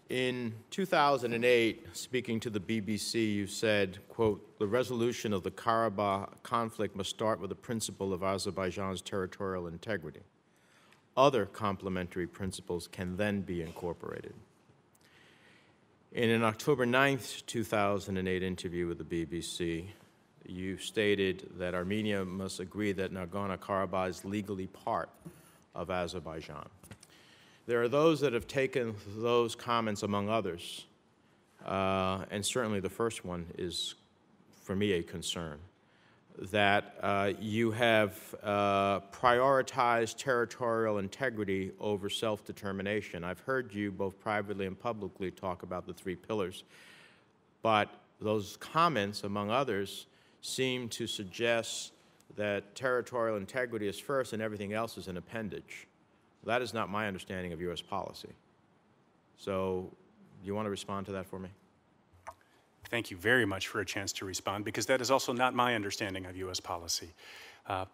In 2008, speaking to the BBC, you said, quote, "The resolution of the Karabakh conflict must start with the principle of Azerbaijan's territorial integrity. Other complementary principles can then be incorporated." In an October 9th, 2008 interview with the BBC, you stated that Armenia must agree that Nagorno-Karabakh is legally part of Azerbaijan. There are those that have taken those comments, among others, and certainly the first one is, for me, a concern, that you have prioritized territorial integrity over self-determination. I've heard you both privately and publicly talk about the three pillars, but those comments, among others, seem to suggest that territorial integrity is first and everything else is an appendage. That is not my understanding of U.S. policy. So, do you want to respond to that for me? Thank you very much for a chance to respond, because that is also not my understanding of U.S. policy.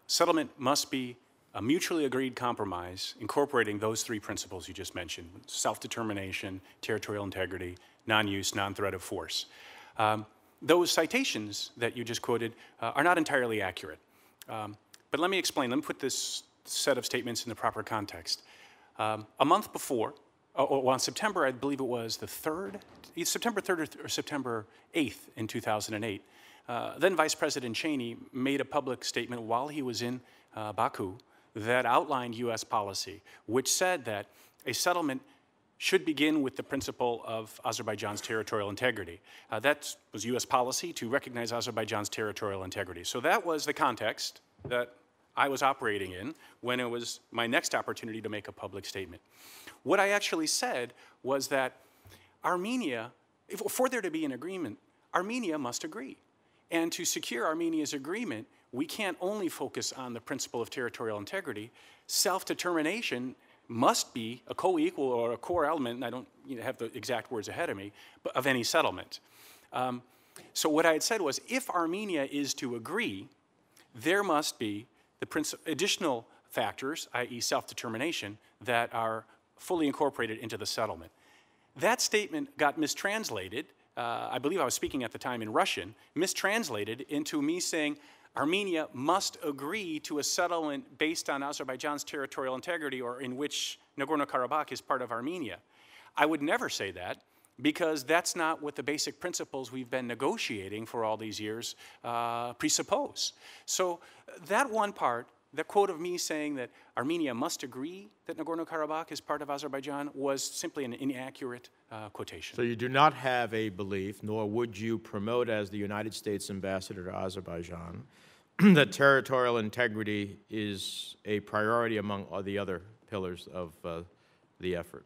Settlement must be a mutually agreed compromise incorporating those three principles you just mentioned: self-determination, territorial integrity, non-use, non-threat of force. Those citations that you just quoted are not entirely accurate. But let me explain. Let me put this set of statements in the proper context. A month before, on September, I believe it was the 3rd, September 3rd or September 8th in 2008, then Vice President Cheney made a public statement while he was in Baku that outlined U.S. policy, which said that a settlement should begin with the principle of Azerbaijan's territorial integrity. That was U.S. policy, to recognize Azerbaijan's territorial integrity. So that was the context that I was operating in when it was my next opportunity to make a public statement. What I actually said was that Armenia, for there to be an agreement, Armenia must agree. And to secure Armenia's agreement, we can't only focus on the principle of territorial integrity. Self-determination must be a co-equal or a core element, and I don't have the exact words ahead of me, but of any settlement. So what I had said was, if Armenia is to agree, there must be the additional factors, i.e. self-determination, that are fully incorporated into the settlement. That statement got mistranslated, I believe I was speaking at the time in Russian, mistranslated into me saying Armenia must agree to a settlement based on Azerbaijan's territorial integrity, or in which Nagorno-Karabakh is part of Armenia. I would never say that, because that's not what the basic principles we've been negotiating for all these years presuppose. So that one part, the quote of me saying that Armenia must agree that Nagorno-Karabakh is part of Azerbaijan, was simply an inaccurate quotation. So you do not have a belief, nor would you promote as the United States ambassador to Azerbaijan, that territorial integrity is a priority among all the other pillars of the effort?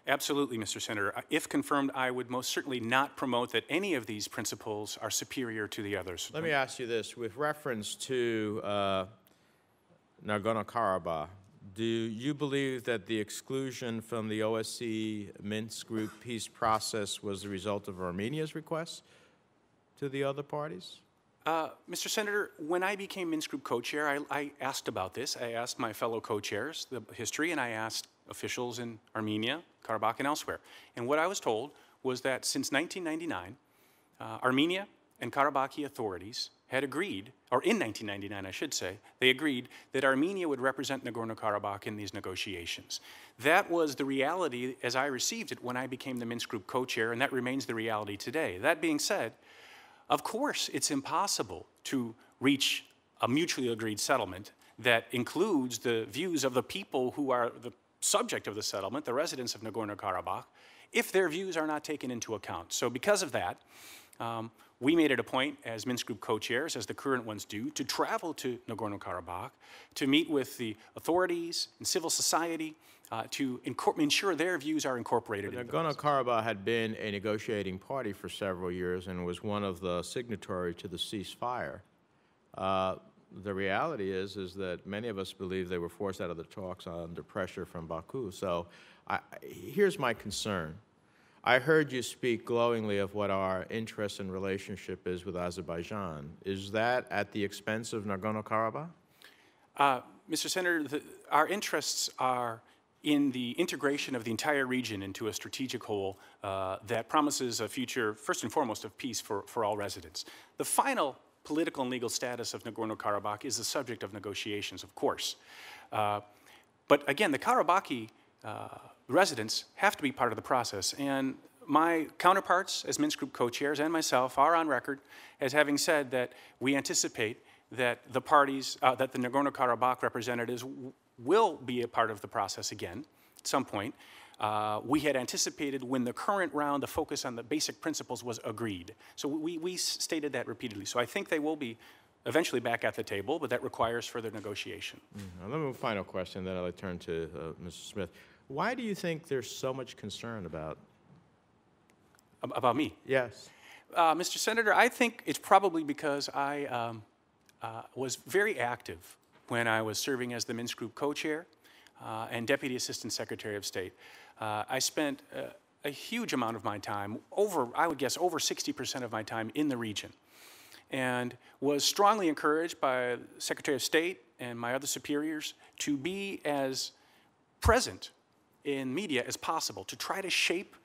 Absolutely, Mr. Senator. If confirmed, I would most certainly not promote that any of these principles are superior to the others. Let me ask you this. With reference to Nagorno-Karabakh, do you believe that the exclusion from the OSCE Minsk Group peace process was the result of Armenia's request to the other parties? Mr. Senator, when I became Minsk Group co-chair, I asked about this. I asked my fellow co-chairs the history, and I asked officials in Armenia, Karabakh, and elsewhere. And what I was told was that since 1999, Armenia and Karabakhi authorities had agreed, or in 1999, I should say, they agreed that Armenia would represent Nagorno-Karabakh in these negotiations. That was the reality as I received it when I became the Minsk Group co-chair, and that remains the reality today. That being said, of course, it's impossible to reach a mutually agreed settlement that includes the views of the people who are the subject of the settlement, the residents of Nagorno-Karabakh, if their views are not taken into account. So because of that, we made it a point as Minsk Group co-chairs, as the current ones do, to travel to Nagorno-Karabakh, to meet with the authorities and civil society, to ensure their views are incorporated. Nagorno-Karabakh had been a negotiating party for several years and was one of the signatories to the ceasefire. The reality is that many of us believe they were forced out of the talks under pressure from Baku. So here's my concern. I heard you speak glowingly of what our interest and relationship is with Azerbaijan. Is that at the expense of Nagorno-Karabakh? Mr. Senator, our interests are in the integration of the entire region into a strategic whole that promises a future, first and foremost, of peace for all residents. The final political and legal status of Nagorno-Karabakh is the subject of negotiations, of course. But again, the Karabakhi residents have to be part of the process. And my counterparts as Minsk Group co-chairs and myself are on record as having said that we anticipate that the parties, that the Nagorno-Karabakh representatives will be a part of the process again at some point. We had anticipated when the current round, the focus on the basic principles was agreed. So we stated that repeatedly. So I think they will be eventually back at the table, but that requires further negotiation. Let me final question, then I'll turn to Mr. Smith. Why do you think there's so much concern about? About me? Yes. Mr. Senator, I think it's probably because I was very active when I was serving as the Minsk Group co-chair and Deputy Assistant Secretary of State. I spent a huge amount of my time, I would guess over 60% of my time in the region, and was strongly encouraged by Secretary of State and my other superiors to be as present in media as possible, to try to shape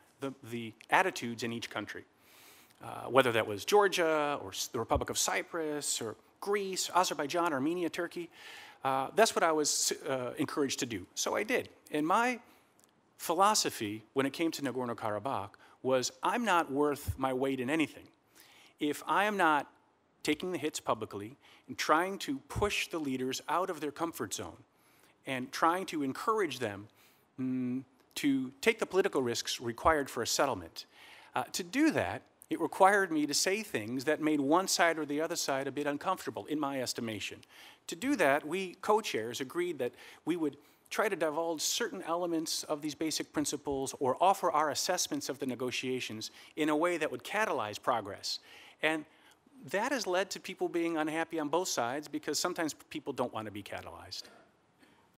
the attitudes in each country, whether that was Georgia or the Republic of Cyprus or Greece, Azerbaijan, Armenia, Turkey. That's what I was encouraged to do. So I did. And my philosophy when it came to Nagorno-Karabakh was I'm not worth my weight in anything if I am not taking the hits publicly and trying to push the leaders out of their comfort zone and trying to encourage them to take the political risks required for a settlement. To do that, it required me to say things that made one side or the other side a bit uncomfortable, in my estimation. To do that, we co-chairs agreed that we would try to divulge certain elements of these basic principles or offer our assessments of the negotiations in a way that would catalyze progress. And that has led to people being unhappy on both sides because sometimes people don't want to be catalyzed.